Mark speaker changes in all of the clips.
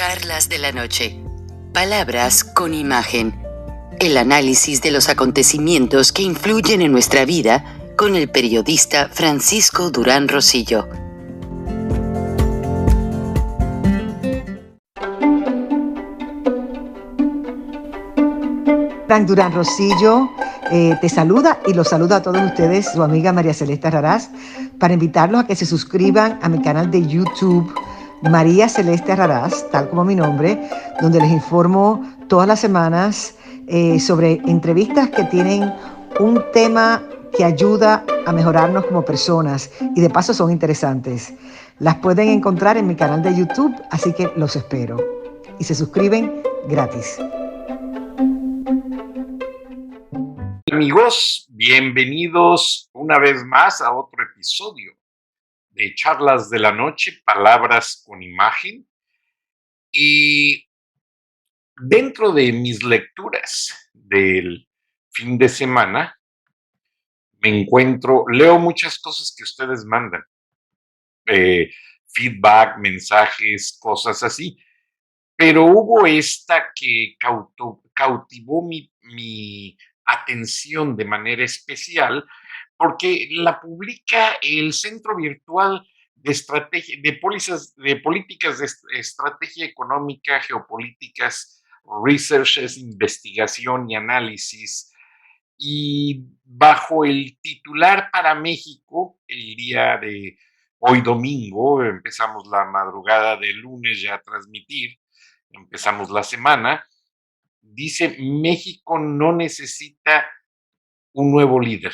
Speaker 1: Charlas de la noche. Palabras con imagen. El análisis de los acontecimientos que influyen en nuestra vida con el periodista Francisco Durán Rosillo.
Speaker 2: Frank Durán Rosillo te saluda y los saluda a todos ustedes, su amiga María Celeste Raraz, para invitarlos a que se suscriban a mi canal de YouTube, María Celeste Raraz, tal como mi nombre, donde les informo todas las semanas sobre entrevistas que tienen un tema que ayuda a mejorarnos como personas y de paso son interesantes. Las pueden encontrar en mi canal de YouTube, así que los espero. Y se suscriben gratis.
Speaker 3: Amigos, bienvenidos una vez más a otro episodio de Charlas de la Noche, Palabras con Imagen. Y dentro de mis lecturas del fin de semana, leo muchas cosas que ustedes mandan, feedback, mensajes, cosas así, pero hubo esta que cautivó mi atención de manera especial, porque la publica el Centro Virtual de Estrategia, de Políticas de Estrategia Económica, Geopolíticas, Researches, Investigación y Análisis, y bajo el titular para México, el día de hoy domingo, empezamos la madrugada del lunes ya a transmitir, empezamos la semana, dice: México no necesita un nuevo líder,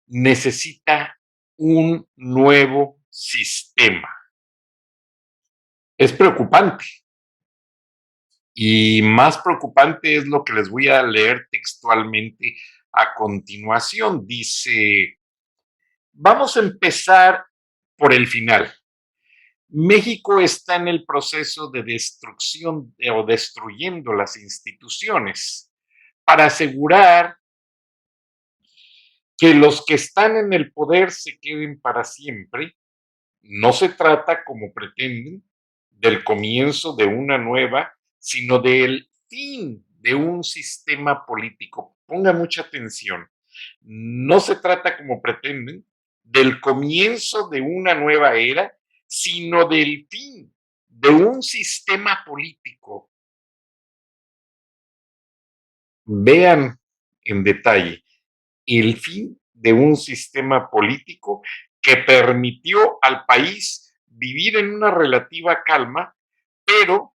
Speaker 3: necesita un nuevo sistema. Es preocupante. Y más preocupante es lo que les voy a leer textualmente a continuación. Dice: vamos a empezar por el final. México está en el proceso de destrucción o destruyendo las instituciones para asegurar que los que están en el poder se queden para siempre. No se trata, como pretenden, del comienzo de una nueva, sino del fin de un sistema político. Ponga mucha atención. No se trata, como pretenden, del comienzo de una nueva era, sino del fin de un sistema político. Vean en detalle el fin de un sistema político que permitió al país vivir en una relativa calma, pero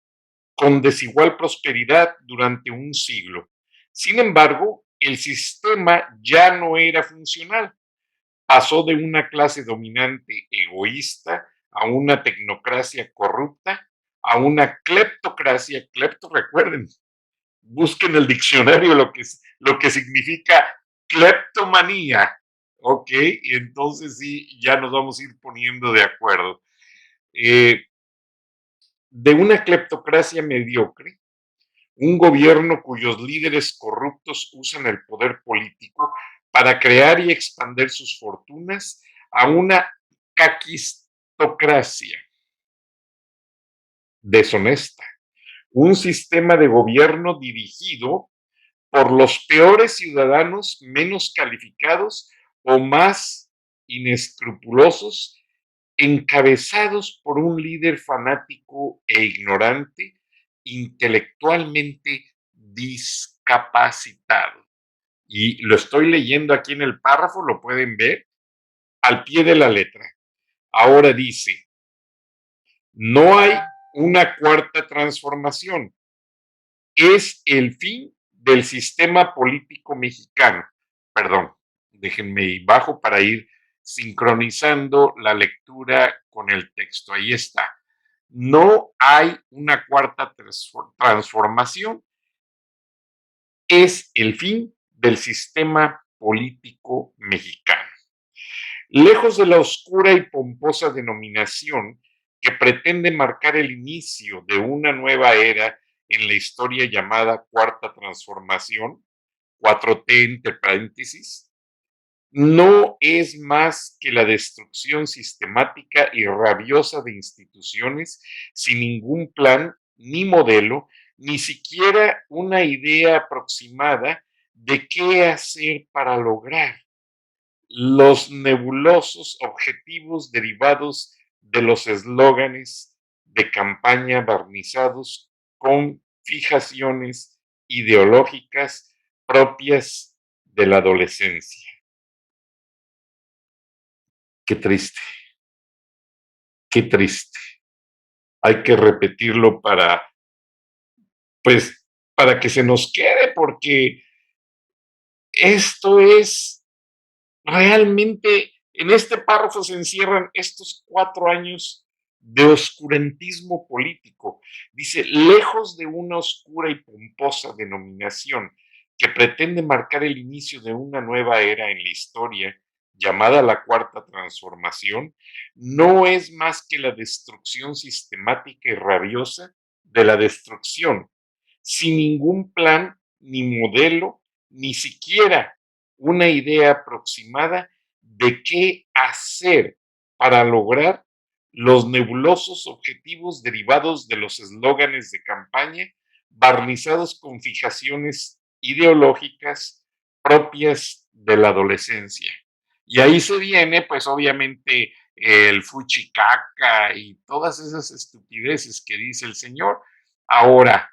Speaker 3: con desigual prosperidad durante un siglo. Sin embargo, el sistema ya no era funcional. Pasó de una clase dominante egoísta a una tecnocracia corrupta, a una cleptocracia. Recuerden, busquen el diccionario lo que significa cleptomanía, ¿ok? Y entonces sí, ya nos vamos a ir poniendo de acuerdo. De una cleptocracia mediocre, un gobierno cuyos líderes corruptos usan el poder político para crear y expandir sus fortunas, a una caquistocracia deshonesta, un sistema de gobierno dirigido por los peores ciudadanos menos calificados o más inescrupulosos, encabezados por un líder fanático e ignorante, intelectualmente discapacitado. Y lo estoy leyendo aquí en el párrafo, lo pueden ver al pie de la letra. Ahora dice: no hay una cuarta transformación. Es el fin del sistema político mexicano. Perdón, déjenme bajo para ir sincronizando la lectura con el texto. Ahí está. No hay una cuarta transformación. Es el fin del sistema político mexicano. Lejos de la oscura y pomposa denominación que pretende marcar el inicio de una nueva era en la historia llamada Cuarta Transformación, 4T entre paréntesis, no es más que la destrucción sistemática y rabiosa de instituciones sin ningún plan ni modelo, ni siquiera una idea aproximada de qué hacer para lograr los nebulosos objetivos derivados de los eslóganes de campaña barnizados con fijaciones ideológicas propias de la adolescencia. Qué triste, qué triste. Hay que repetirlo pues, para que se nos quede, porque esto es realmente, en este párrafo se encierran estos 4 años de oscurantismo político. Dice, lejos de una oscura y pomposa denominación que pretende marcar el inicio de una nueva era en la historia, llamada la Cuarta Transformación, no es más que la destrucción sistemática y rabiosa de la destrucción, sin ningún plan ni modelo, ni siquiera una idea aproximada de qué hacer para lograr los nebulosos objetivos derivados de los eslóganes de campaña, barnizados con fijaciones ideológicas propias de la adolescencia. Y ahí se viene, pues obviamente, el fuchicaca y todas esas estupideces que dice el señor. Ahora,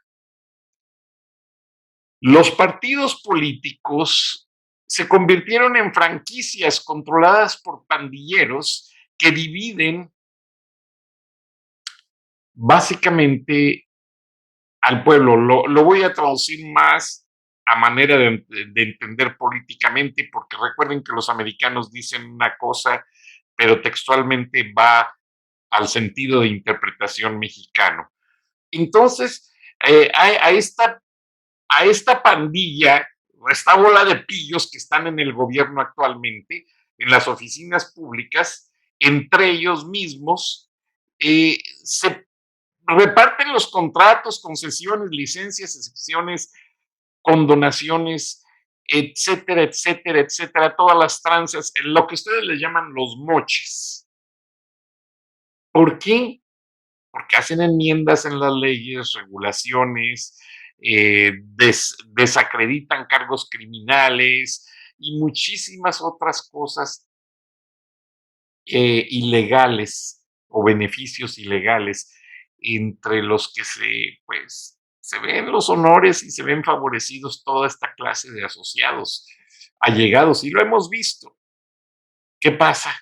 Speaker 3: los partidos políticos se convirtieron en franquicias controladas por pandilleros que dividen básicamente al pueblo. Lo voy a traducir más a manera de entender políticamente, porque recuerden que los americanos dicen una cosa, pero textualmente va al sentido de interpretación mexicano. Entonces, a esta pandilla, a esta bola de pillos que están en el gobierno actualmente, en las oficinas públicas, entre ellos mismos, se reparten los contratos, concesiones, licencias, excepciones, condonaciones, etcétera, etcétera, etcétera, todas las tranzas, lo que ustedes le llaman los moches. ¿Por qué? Porque hacen enmiendas en las leyes, regulaciones, desacreditan cargos criminales y muchísimas otras cosas ilegales o beneficios ilegales, entre los que pues, se ven los honores y se ven favorecidos toda esta clase de asociados allegados, y lo hemos visto. ¿Qué pasa?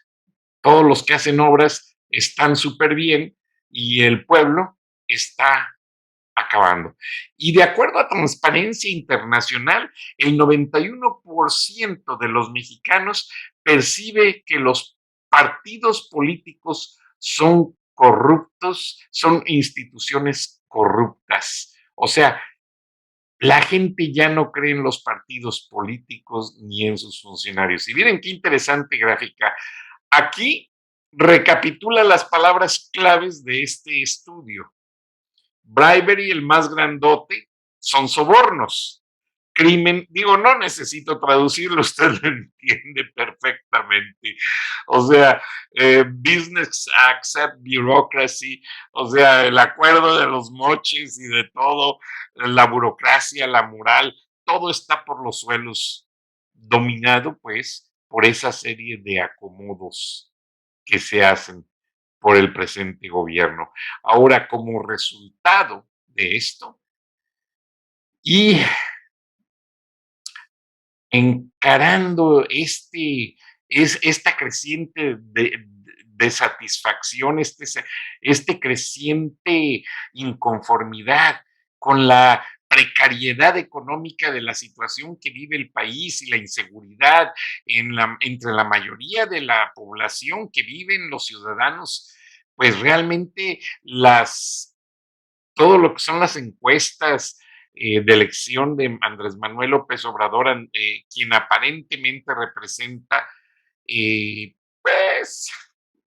Speaker 3: Todos los que hacen obras están súper bien y el pueblo está acabando. Y de acuerdo a Transparencia Internacional, el 91% de los mexicanos percibe que los partidos políticos son corruptos, son instituciones corruptas. O sea, la gente ya no cree en los partidos políticos ni en sus funcionarios. Y miren qué interesante gráfica. Aquí recapitula las palabras claves de este estudio. Bribery, el más grandote, son sobornos. Crimen, digo, no necesito traducirlo, usted lo entiende perfectamente. O sea, business accept bureaucracy, o sea, el acuerdo de los moches y de todo, la burocracia, la moral, todo está por los suelos, dominado pues por esa serie de acomodos que se hacen por el presente gobierno. Ahora, como resultado de esto, y encarando esta creciente de satisfacción, este creciente inconformidad con la precariedad económica de la situación que vive el país y la inseguridad entre la mayoría de la población que viven los ciudadanos, pues realmente todo lo que son las encuestas de elección de Andrés Manuel López Obrador, quien aparentemente representa, pues,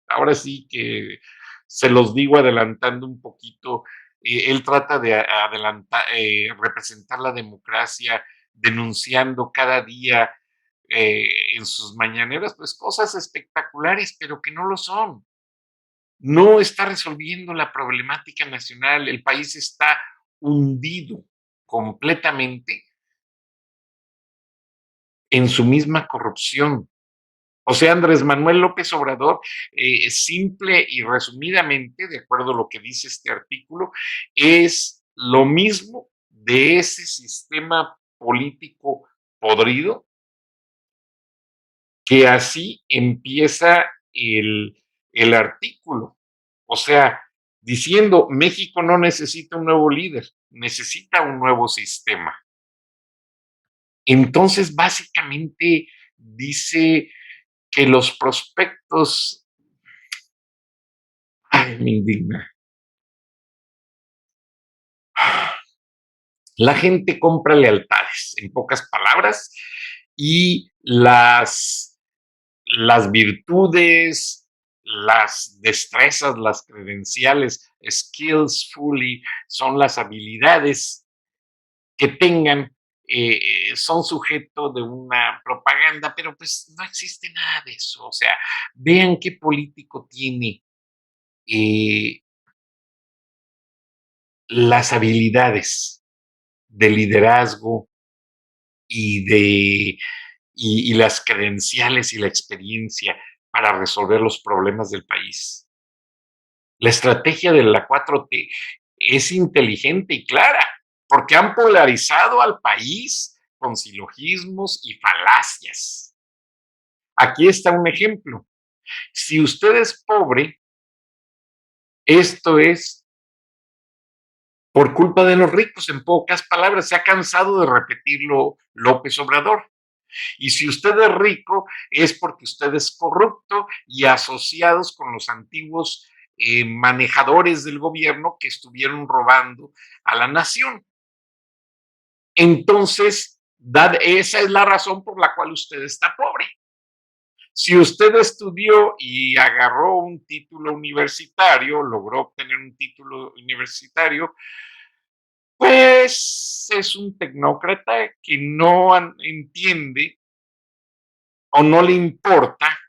Speaker 3: ahora sí que se los digo adelantando un poquito, él trata de adelantar, representar la democracia, denunciando cada día en sus mañaneras, pues cosas espectaculares, pero que no lo son. no está resolviendo la problemática nacional. El país está hundido completamente en su misma corrupción. O sea, Andrés Manuel López Obrador, simple y resumidamente, de acuerdo a lo que dice este artículo, es lo mismo de ese sistema político podrido, que así empieza el artículo. O sea, diciendo, México no necesita un nuevo líder, necesita un nuevo sistema. Entonces, básicamente dice que los prospectos, ay, me indigna. La gente compra lealtades, en pocas palabras, y las virtudes, las destrezas, las credenciales, skillsfully, son las habilidades que tengan, son sujeto de una propaganda, pero pues no existe nada de eso. O sea, vean qué político tiene eh, las habilidades de liderazgo y de y las credenciales y la experiencia para resolver los problemas del país. La estrategia de la 4T es inteligente y clara, porque han polarizado al país con silogismos y falacias. Aquí está un ejemplo. Si usted es pobre, esto es por culpa de los ricos, en pocas palabras, se ha cansado de repetirlo López Obrador. Y si usted es rico, es porque usted es corrupto y asociados con los antiguos manejadores del gobierno que estuvieron robando a la nación. Entonces, esa es la razón por la cual usted está pobre. Si usted estudió y agarró un título universitario, logró obtener un título universitario, pues es un tecnócrata que no entiende o no le importa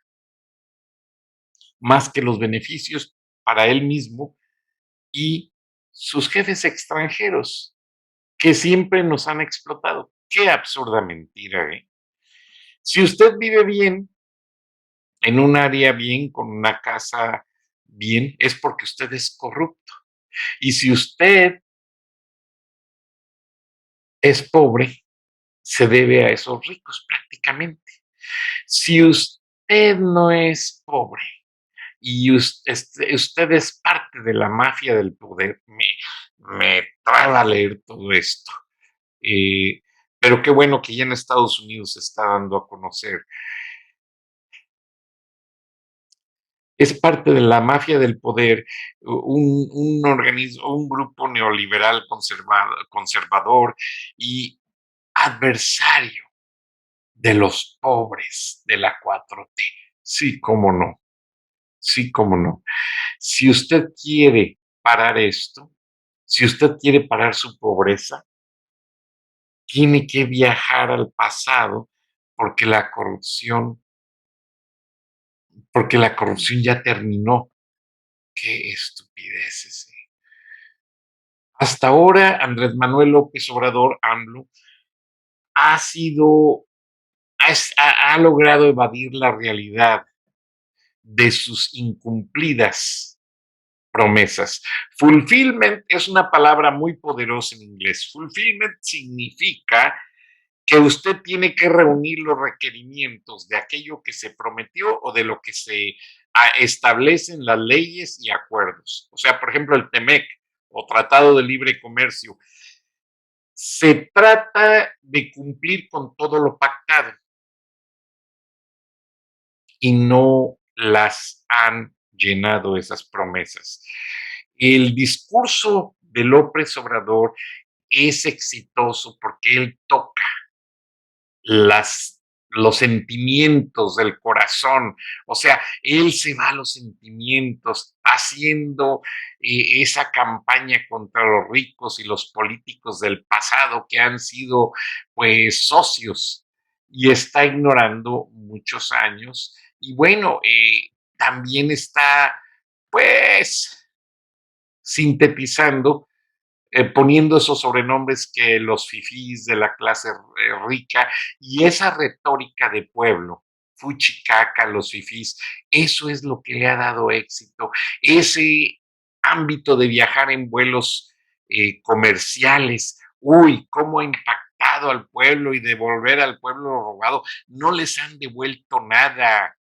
Speaker 3: más que los beneficios para él mismo y sus jefes extranjeros, que siempre nos han explotado. Qué absurda mentira, ¿eh? Si usted vive bien, en un área bien, con una casa bien, es porque usted es corrupto. Y si usted es pobre, se debe a esos ricos prácticamente. Si usted no es pobre y usted es parte de la mafia del poder, me traba leer todo esto. Eh, pero qué bueno que ya en Estados Unidos se está dando a conocer. Es parte de la mafia del poder, un organismo, un grupo neoliberal conservador y adversario de los pobres de la 4T. Sí, cómo no, sí, cómo no. Si usted quiere parar esto, si usted quiere parar su pobreza, tiene que viajar al pasado porque la corrupción ya terminó. Qué estupideces. Hasta ahora, Andrés Manuel López Obrador, AMLO, ha sido, ha logrado evadir la realidad de sus incumplidas promesas. Fulfillment es una palabra muy poderosa en inglés. Fulfillment significa que usted tiene que reunir los requerimientos de aquello que se prometió o de lo que se establecen las leyes y acuerdos. O sea, por ejemplo, el TEMEC o Tratado de Libre Comercio. Se trata de cumplir con todo lo pactado y no las han llenado esas promesas. El discurso de López Obrador es exitoso porque él toca los sentimientos del corazón. O sea, él se va a los sentimientos haciendo esa campaña contra los ricos y los políticos del pasado que han sido pues socios y está ignorando muchos años. Y bueno, también está pues, sintetizando, poniendo esos sobrenombres que los fifís de la clase rica y esa retórica de pueblo, fuchicaca, los fifís, eso es lo que le ha dado éxito. Ese ámbito de viajar en vuelos comerciales, uy, cómo ha impactado al pueblo y devolver al pueblo lo robado, no les han devuelto nada.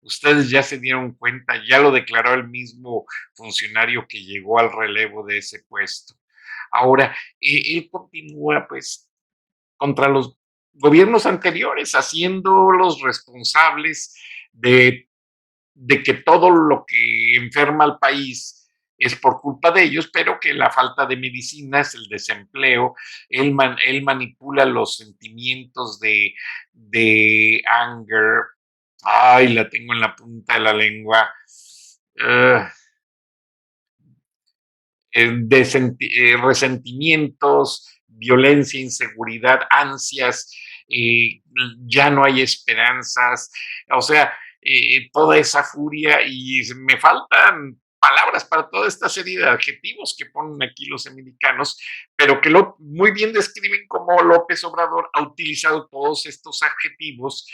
Speaker 3: Ustedes ya se dieron cuenta, ya lo declaró el mismo funcionario que llegó al relevo de ese puesto. Ahora, él continúa pues contra los gobiernos anteriores, haciéndolos responsables de, de que todo lo que enferma al país es por culpa de ellos, pero que la falta de medicinas, el desempleo, él manipula los sentimientos de anger. Ay, la tengo en la punta de la lengua. Uh, resentimientos, violencia, inseguridad, ansias, ya no hay esperanzas, o sea, toda esa furia y me faltan palabras para toda esta serie de adjetivos que ponen aquí los americanos, pero que muy bien describen cómo López Obrador ha utilizado todos estos adjetivos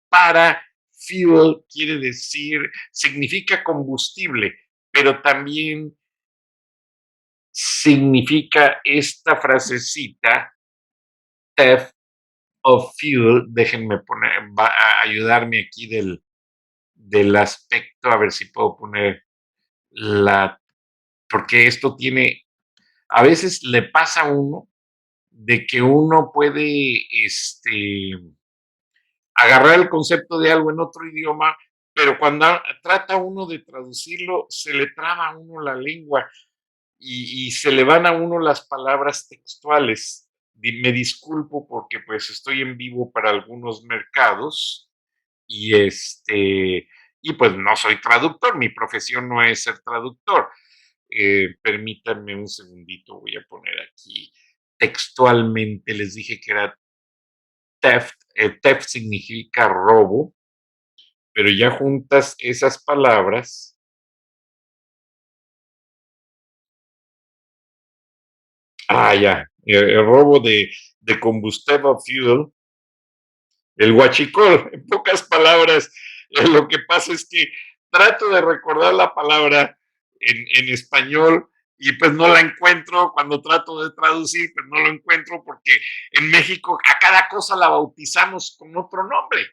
Speaker 3: para fuel, quiere decir, significa combustible, pero también significa esta frasecita, theft of fuel, déjenme poner, va a ayudarme aquí del aspecto, a ver si puedo poner porque esto tiene, a veces le pasa a uno de que uno puede, agarrar el concepto de algo en otro idioma, pero cuando trata uno de traducirlo, se le traba a uno la lengua y se le van a uno las palabras textuales. Me disculpo porque pues estoy en vivo para algunos mercados y y pues no soy traductor, mi profesión no es ser traductor. Permítanme un segundito, voy a poner aquí textualmente, les dije que era theft, theft significa robo, pero ya juntas esas palabras. Ya, el robo de combustible fuel, el huachicol, en pocas palabras, lo que pasa es que trato de recordar la palabra en español y pues no la encuentro, cuando trato de traducir, pues no lo encuentro porque en México a cada cosa la bautizamos con otro nombre.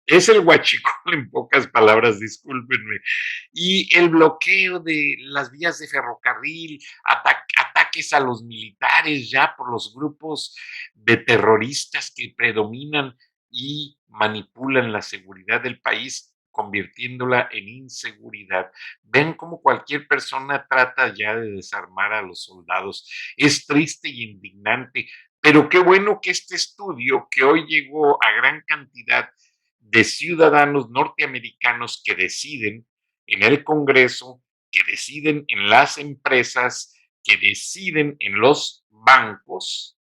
Speaker 3: Es el huachicol en pocas palabras, discúlpenme. Y el bloqueo de las vías de ferrocarril, ataques a los militares ya por los grupos de terroristas que predominan y manipulan la seguridad del país, convirtiéndola en inseguridad. Ven cómo cualquier persona trata ya de desarmar a los soldados. Es triste y indignante, pero qué bueno que este estudio, que hoy llegó a gran cantidad de ciudadanos norteamericanos que deciden en el Congreso, que deciden en las empresas, que deciden en los bancos,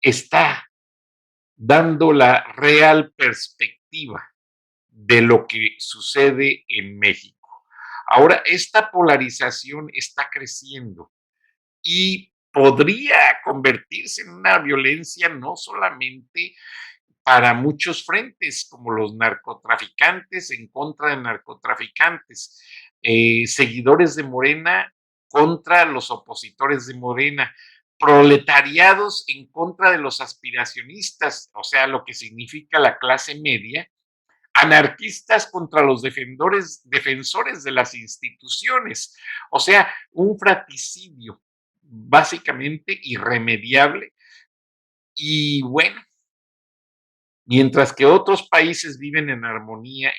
Speaker 3: está dando la real perspectiva de lo que sucede en México. Ahora, esta polarización está creciendo y podría convertirse en una violencia no solamente para muchos frentes, como los narcotraficantes en contra de narcotraficantes, seguidores de Morena contra los opositores de Morena, proletariados en contra de los aspiracionistas, o sea, lo que significa la clase media, anarquistas contra los defensores de las instituciones, o sea, un fratricidio básicamente irremediable. Y bueno, mientras que otros países viven en armonía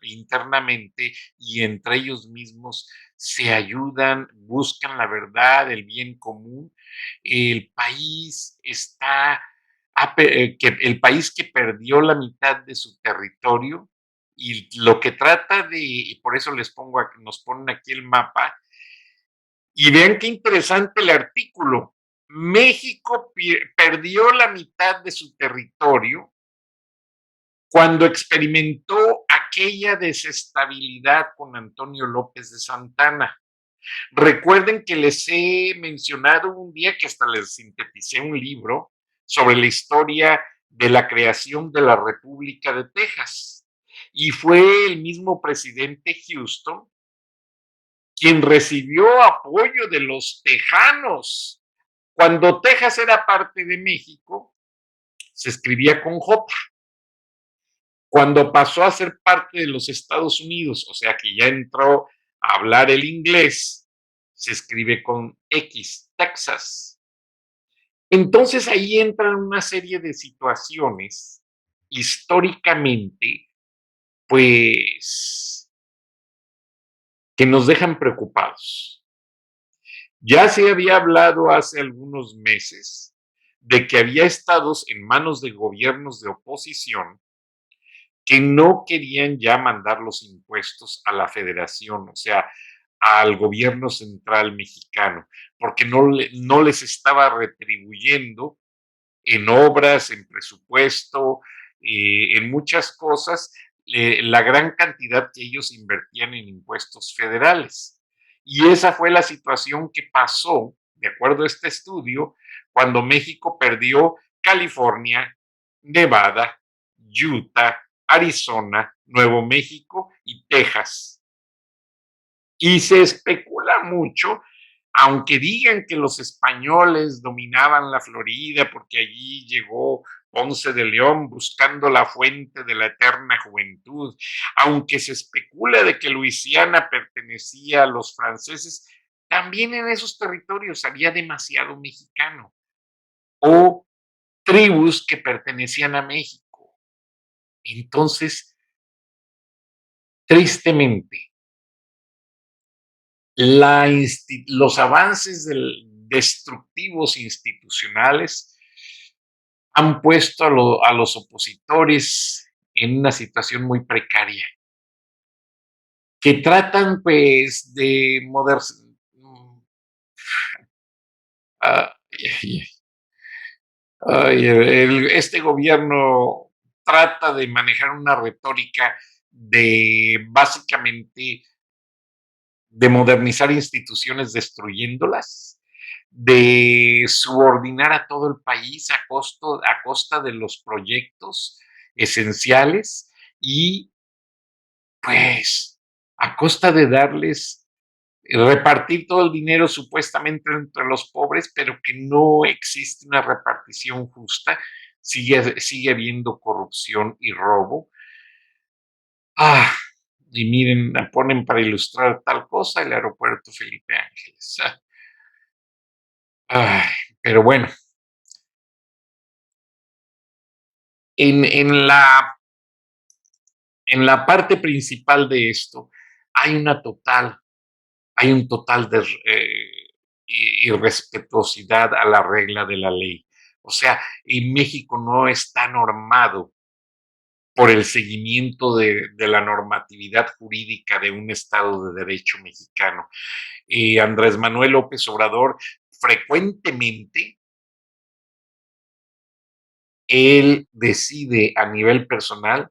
Speaker 3: internamente y entre ellos mismos se ayudan, buscan la verdad, el bien común, el país el país que perdió la mitad de su territorio y lo que trata y por eso nos ponen aquí el mapa, y vean qué interesante el artículo. México perdió la mitad de su territorio cuando experimentó aquella desestabilidad con Antonio López de Santana. Recuerden que les he mencionado un día que hasta les sinteticé un libro sobre la historia de la creación de la República de Texas. Y fue el mismo presidente Houston quien recibió apoyo de los tejanos. Cuando Texas era parte de México, se escribía con J. Cuando pasó a ser parte de los Estados Unidos, o sea que ya entró a hablar el inglés, se escribe con X, Texas. Entonces ahí entran una serie de situaciones históricamente, pues, que nos dejan preocupados. Ya se había hablado hace algunos meses de que había estados en manos de gobiernos de oposición que no querían ya mandar los impuestos a la federación, o sea, al gobierno central mexicano, porque no les estaba retribuyendo en obras, en presupuesto, en muchas cosas, la gran cantidad que ellos invertían en impuestos federales. Y esa fue la situación que pasó, de acuerdo a este estudio, cuando México perdió California, Nevada, Utah, Arizona, Nuevo México y Texas. Y se especula mucho, aunque digan que los españoles dominaban la Florida porque allí llegó Ponce de León buscando la fuente de la eterna juventud, aunque se especula de que Luisiana pertenecía a los franceses, también en esos territorios había demasiado mexicano o tribus que pertenecían a México. Entonces, tristemente, los avances destructivos institucionales han puesto a los opositores en una situación muy precaria, que tratan pues de este gobierno trata de manejar una retórica de básicamente de modernizar instituciones destruyéndolas, de subordinar a todo el país a costa de los proyectos esenciales y pues a costa de darles, repartir todo el dinero supuestamente entre los pobres, pero que no existe una repartición justa, sigue habiendo corrupción y robo. Ah, y miren, la ponen para ilustrar tal cosa el aeropuerto Felipe Ángeles. Ay, pero bueno, en, en, la, en la parte principal de esto hay hay un total de irrespetuosidad a la regla de la ley. O sea, en México no está normado por el seguimiento de la normatividad jurídica de un Estado de Derecho mexicano. Andrés Manuel López Obrador frecuentemente él decide a nivel personal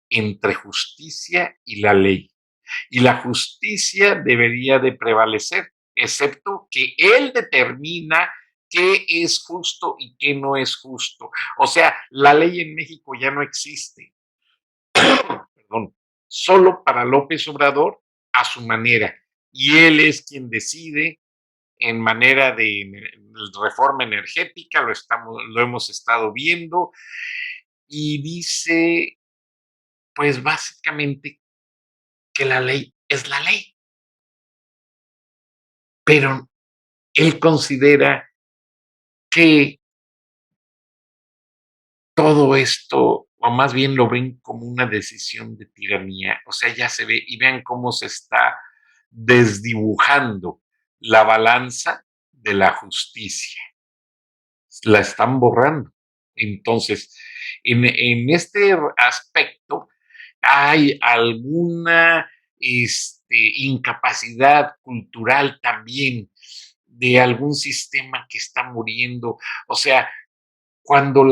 Speaker 3: entre justicia y la ley. Y la justicia debería de prevalecer, excepto que él determina qué es justo y qué no es justo. O sea, la ley en México ya no existe. Perdón, solo para López Obrador a su manera. Y él es quien decide en manera de reforma energética, lo hemos estado viendo, y dice, pues básicamente que la ley es la ley, pero él considera que todo esto, o más bien lo ven como una decisión de tiranía, o sea, ya se ve y vean cómo se está desdibujando la balanza de la justicia, la están borrando. Entonces, este aspecto hay alguna incapacidad cultural también de algún sistema que está muriendo. O sea, cuando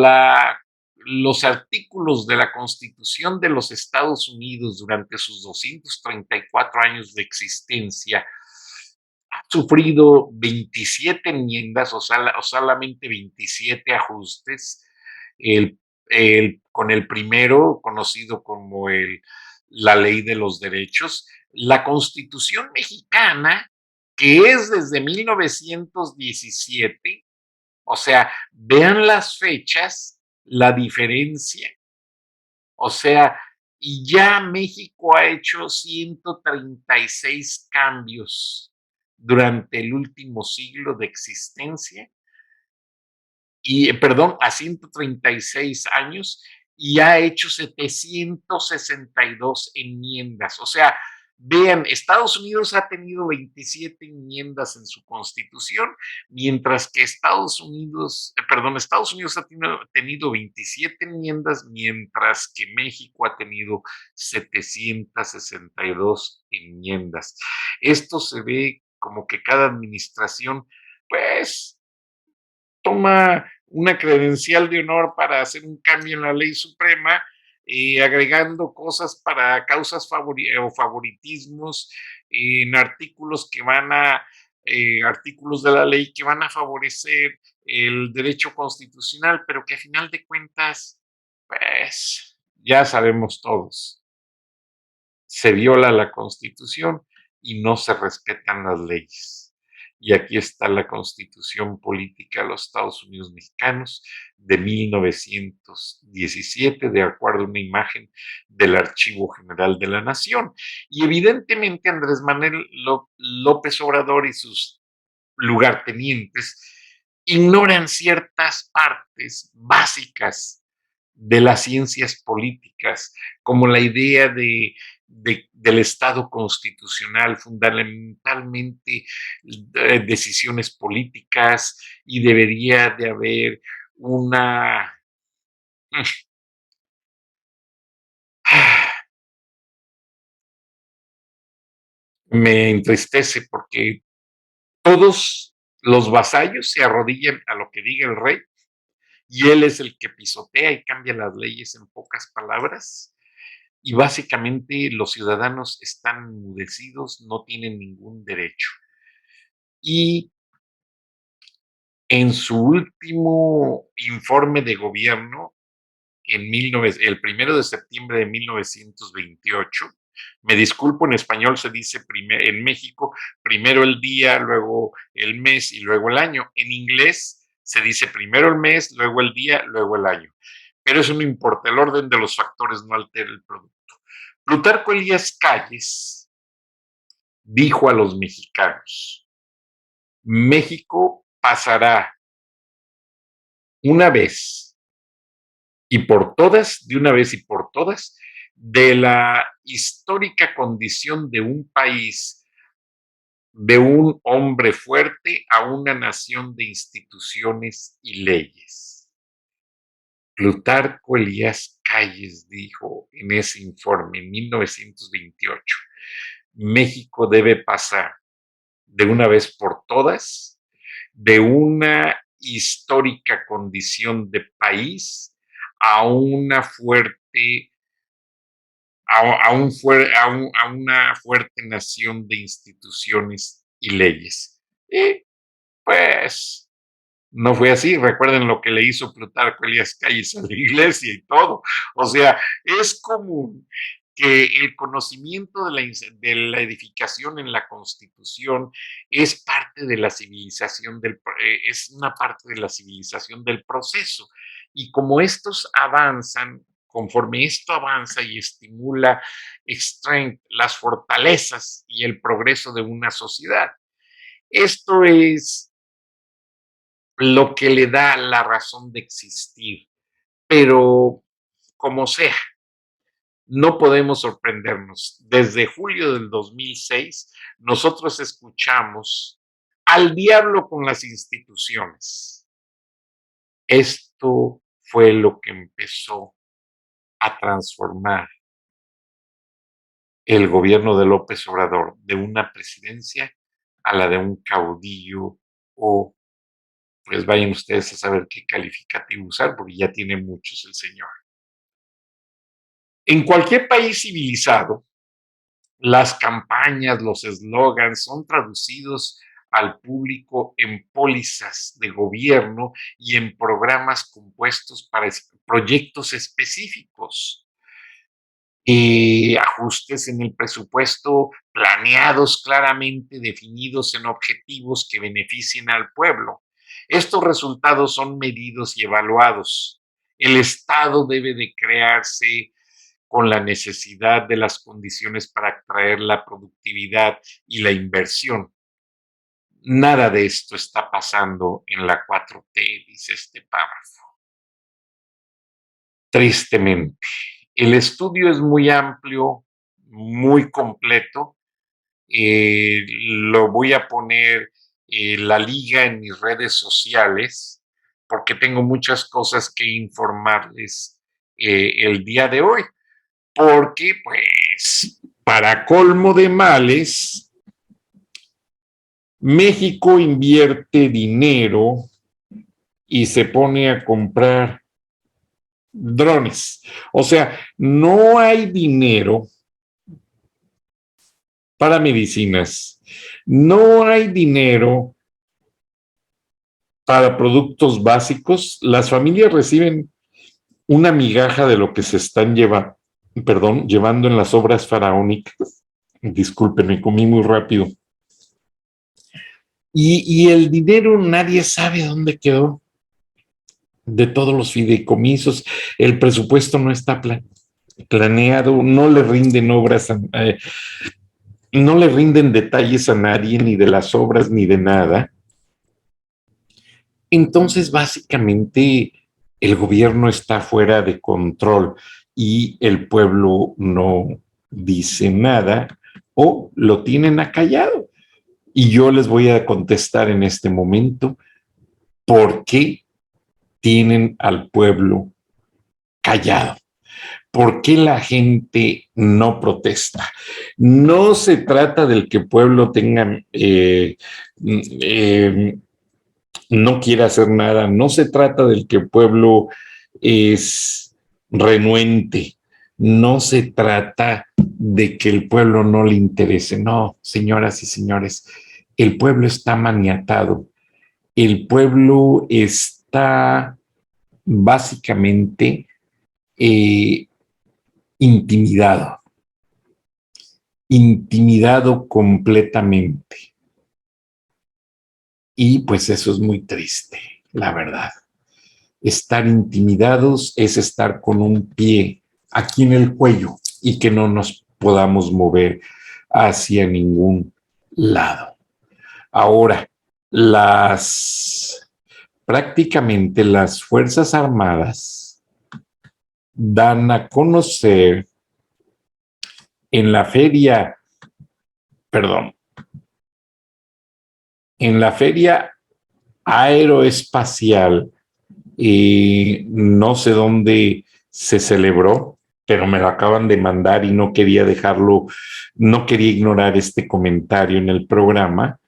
Speaker 3: los artículos de la Constitución de los Estados Unidos durante sus 234 años de existencia ha sufrido 27 enmiendas, o solamente 27 ajustes. El, con el primero, conocido como la Ley de los Derechos, la Constitución mexicana, que es desde 1917, o sea, vean las fechas, la diferencia, o sea, y ya México ha hecho 136 cambios durante el último siglo de existencia, y perdón, a 136 años, y ha hecho 762 enmiendas. O sea, vean, Estados Unidos ha tenido 27 enmiendas en su constitución, mientras que Estados Unidos ha tenido 27 enmiendas, mientras que México ha tenido 762 enmiendas. Esto se ve como que cada administración, pues, toma una credencial de honor para hacer un cambio en la ley suprema, agregando cosas para causas o favoritismos en artículos artículos de la ley que van a favorecer el derecho constitucional, pero que a final de cuentas, pues, ya sabemos todos, se viola la Constitución y no se respetan las leyes. Y aquí está la Constitución Política de los Estados Unidos Mexicanos de 1917, de acuerdo a una imagen del Archivo General de la Nación. Y evidentemente Andrés Manuel López Obrador y sus lugartenientes ignoran ciertas partes básicas de las ciencias políticas, como la idea del Estado constitucional, fundamentalmente decisiones políticas, y debería de haber una... Me entristece porque todos los vasallos se arrodillan a lo que diga el rey, y él es el que pisotea y cambia las leyes, en pocas palabras, y básicamente los ciudadanos están enmudecidos, no tienen ningún derecho. Y en su último informe de gobierno, el 1 de septiembre de 1928, me disculpo, en español se dice en México primero el día, luego el mes y luego el año. En inglés se dice primero el mes, luego el día, luego el año. Pero eso no importa, el orden de los factores no altera el producto. Plutarco Elías Calles dijo a los mexicanos: México pasará una vez y por todas, de una vez y por todas, de la histórica condición de un país, de un hombre fuerte, a una nación de instituciones y leyes. Plutarco Elías Calles dijo en ese informe en 1928, México debe pasar de una vez por todas de una histórica condición de país a una fuerte, a una fuerte nación de instituciones y leyes. Y pues no fue así. Recuerden lo que le hizo Plutarco Elías Calles a la iglesia y todo. O sea, es común que el conocimiento de la edificación en la Constitución es parte de la civilización es una parte de la civilización del proceso. Y como estos avanzan, conforme esto avanza y estimula las fortalezas y el progreso de una sociedad, esto es lo que le da la razón de existir. Pero como sea, no podemos sorprendernos. Desde julio del 2006, nosotros escuchamos al diablo con las instituciones. Esto fue lo que empezó a transformar el gobierno de López Obrador de una presidencia a la de un caudillo o pues vayan ustedes a saber qué calificativo usar, porque ya tiene muchos el señor. En cualquier país civilizado, las campañas, los eslogans son traducidos al público en pólizas de gobierno y en programas compuestos para proyectos específicos. Ajustes en el presupuesto planeados, claramente definidos en objetivos que beneficien al pueblo. Estos resultados son medidos y evaluados. El Estado debe de crearse con la necesidad de las condiciones para atraer la productividad y la inversión. Nada de esto está pasando en la 4T, dice este párrafo. Tristemente. El estudio es muy amplio, muy completo. Lo voy a poner la liga en mis redes sociales porque tengo muchas cosas que informarles el día de hoy. Porque, pues, para colmo de males, México invierte dinero y se pone a comprar drones. O sea, no hay dinero para medicinas, no hay dinero para productos básicos. Las familias reciben una migaja de lo que se están llevando en las obras faraónicas. Disculpen, me comí muy rápido. Y el dinero nadie sabe dónde quedó de todos los fideicomisos. El presupuesto no está planeado, no le rinden obras, no le rinden detalles a nadie, ni de las obras, ni de nada. Entonces, básicamente, el gobierno está fuera de control y el pueblo no dice nada o lo tienen acallado. Y yo les voy a contestar en este momento por qué tienen al pueblo callado. ¿Por qué la gente no protesta? No se trata del que el pueblo tenga, no quiere hacer nada, no se trata del que el pueblo es renuente, no se trata de que el pueblo no le interese. No, señoras y señores, el pueblo está maniatado, el pueblo está básicamente intimidado completamente. Y pues eso es muy triste, la verdad. Estar intimidados es estar con un pie aquí en el cuello y que no nos podamos mover hacia ningún lado. Ahora, prácticamente las Fuerzas Armadas dan a conocer en la feria aeroespacial, no sé dónde se celebró, pero me lo acaban de mandar y no quería ignorar este comentario en el programa.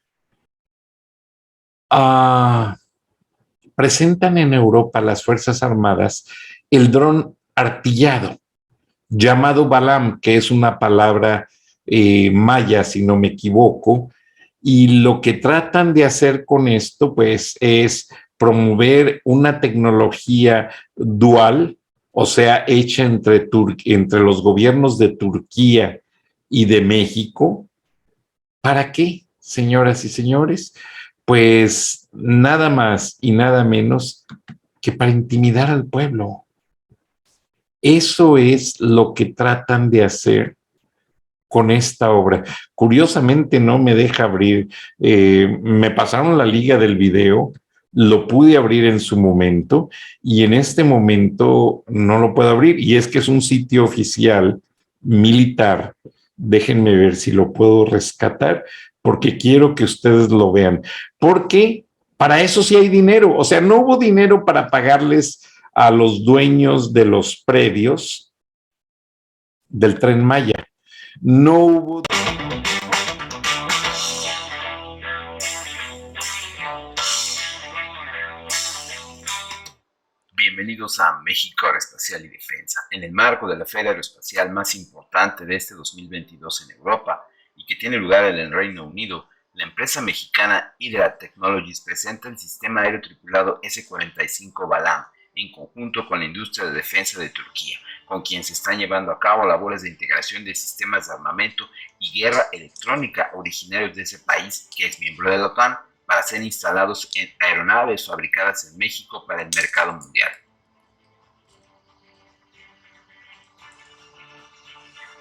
Speaker 3: Presentan en Europa las Fuerzas Armadas el dron artillado, llamado Balam, que es una palabra maya, si no me equivoco, y lo que tratan de hacer con esto, pues, es promover una tecnología dual, o sea, hecha entre los gobiernos de Turquía y de México. ¿Para qué, señoras y señores? Pues nada más y nada menos que para intimidar al pueblo. Eso es lo que tratan de hacer con esta obra. Curiosamente no me deja abrir, me pasaron la liga del video, lo pude abrir en su momento y en este momento no lo puedo abrir, y es que es un sitio oficial militar. Déjenme ver si lo puedo rescatar porque quiero que ustedes lo vean, porque para eso sí hay dinero. O sea, no hubo dinero para pagarles a los dueños de los predios del Tren Maya. No hubo.
Speaker 4: bienvenidos a México Aeroespacial y Defensa. En el marco de la feria aeroespacial más importante de este 2022 en Europa y que tiene lugar en el Reino Unido, la empresa mexicana Hydra Technologies presenta el sistema aéreo tripulado S-45 Balam en conjunto con la industria de defensa de Turquía, con quien se están llevando a cabo labores de integración de sistemas de armamento y guerra electrónica originarios de ese país, que es miembro de la OTAN, para ser instalados en aeronaves fabricadas en México para el mercado mundial.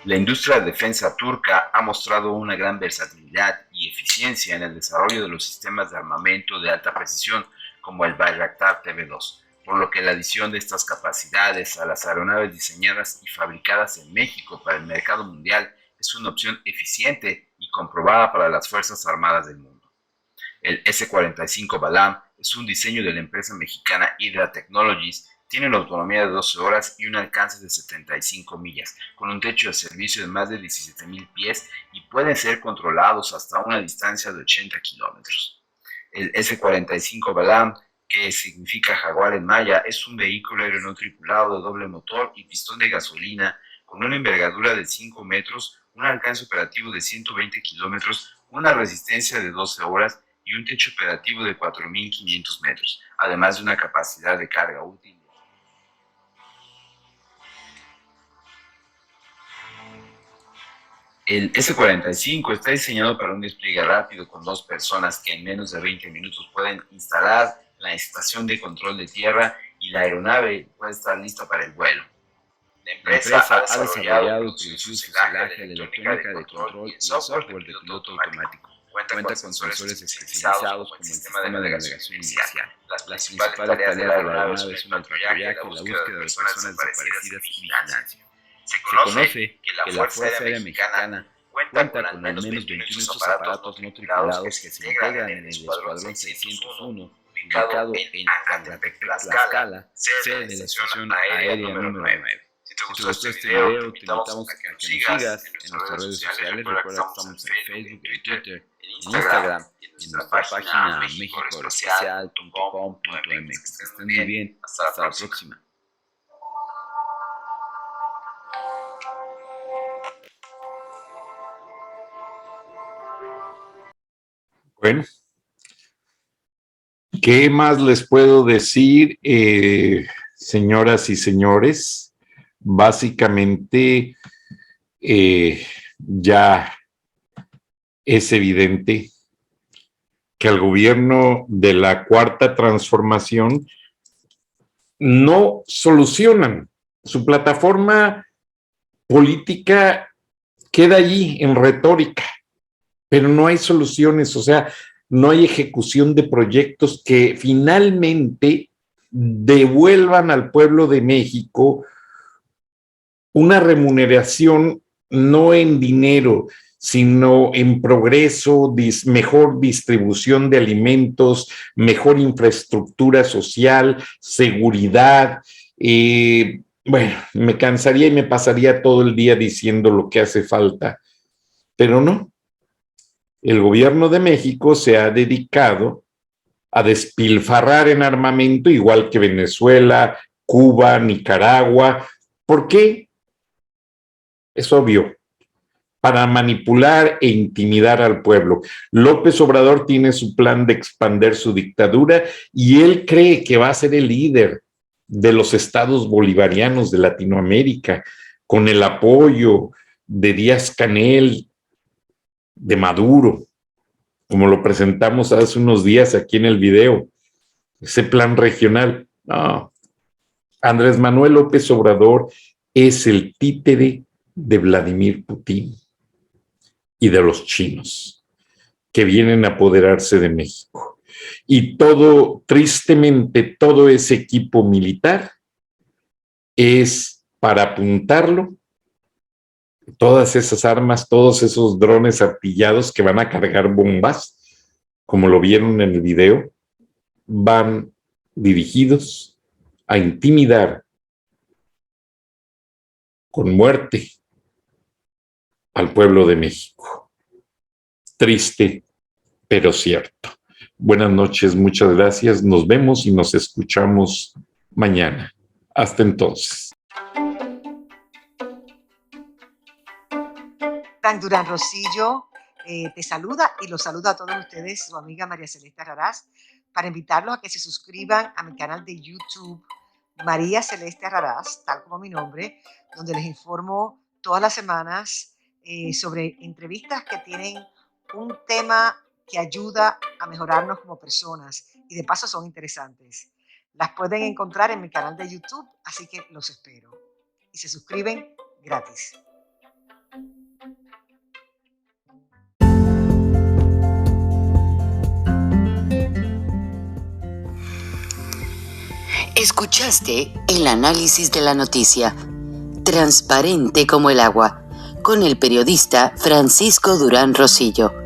Speaker 4: La industria de defensa turca ha mostrado una gran versatilidad y eficiencia en el desarrollo de los sistemas de armamento de alta precisión como el Bayraktar TB2, por lo que la adición de estas capacidades a las aeronaves diseñadas y fabricadas en México para el mercado mundial es una opción eficiente y comprobada para las Fuerzas Armadas del mundo. El S-45 Balam es un diseño de la empresa mexicana Hydra Technologies, tiene una autonomía de 12 horas y un alcance de 75 millas, con un techo de servicio de más de 17,000 pies y pueden ser controlados hasta una distancia de 80 kilómetros. El S-45 Balam, que significa jaguar en maya, es un vehículo aéreo no tripulado de doble motor y pistón de gasolina con una envergadura de 5 metros, un alcance operativo de 120 kilómetros, una resistencia de 12 horas y un techo operativo de 4,500 metros, además de una capacidad de carga útil. El S-45 está diseñado para un despliegue rápido con 2 personas que en menos de 20 minutos pueden instalar la estación de control de tierra y la aeronave puede estar lista para el vuelo. La empresa ha desarrollado y producido fuselaje de electrónica de control y software de piloto automático. Cuenta con sensores especializados como el sistema de navegación inicial. Las principales tareas de la aeronave son el patrullaje, la búsqueda de personas desaparecidas y vigilancia. Se conoce que la Fuerza Aérea Mexicana cuenta con al menos 21 aparatos no tripulados que se integran en el Escuadrón 601, ubicado en Acatepec, Tlaxcala, sede de la Estación Aérea número 9. Si te gustó este video, te invitamos a que nos sigas en nuestras redes sociales. Recuerda que estamos en Facebook, en Twitter, en Instagram y en nuestra página mexicoaeroespacial.com.mx. Que estén muy bien. Hasta la próxima.
Speaker 3: Bueno, ¿qué más les puedo decir, señoras y señores? Básicamente, ya es evidente que el gobierno de la Cuarta Transformación no solucionan. Su plataforma política queda allí en retórica, pero no hay soluciones, o sea, no hay ejecución de proyectos que finalmente devuelvan al pueblo de México una remuneración no en dinero, sino en progreso, mejor distribución de alimentos, mejor infraestructura social, seguridad. Bueno, me cansaría y me pasaría todo el día diciendo lo que hace falta, pero no. El gobierno de México se ha dedicado a despilfarrar en armamento, igual que Venezuela, Cuba, Nicaragua. ¿Por qué? Es obvio, para manipular e intimidar al pueblo. López Obrador tiene su plan de expandir su dictadura y él cree que va a ser el líder de los estados bolivarianos de Latinoamérica, con el apoyo de Díaz-Canel, de Maduro, como lo presentamos hace unos días aquí en el video, ese plan regional. No, Andrés Manuel López Obrador es el títere de Vladimir Putin y de los chinos que vienen a apoderarse de México. Y todo, tristemente, todo ese equipo militar es para apuntarlo, todas esas armas, todos esos drones artillados que van a cargar bombas, como lo vieron en el video, van dirigidos a intimidar con muerte al pueblo de México. Triste, pero cierto. Buenas noches, muchas gracias. Nos vemos y nos escuchamos mañana. Hasta entonces.
Speaker 2: Frank Durán Rosillo te saluda y los saluda a todos ustedes, su amiga María Celeste Raraz, para invitarlos a que se suscriban a mi canal de YouTube, María Celeste Raraz, tal como mi nombre, donde les informo todas las semanas sobre entrevistas que tienen un tema que ayuda a mejorarnos como personas y de paso son interesantes. Las pueden encontrar en mi canal de YouTube, así que los espero. Y se suscriben gratis.
Speaker 1: Escuchaste el análisis de la noticia, transparente como el agua, con el periodista Francisco Durán Rosillo.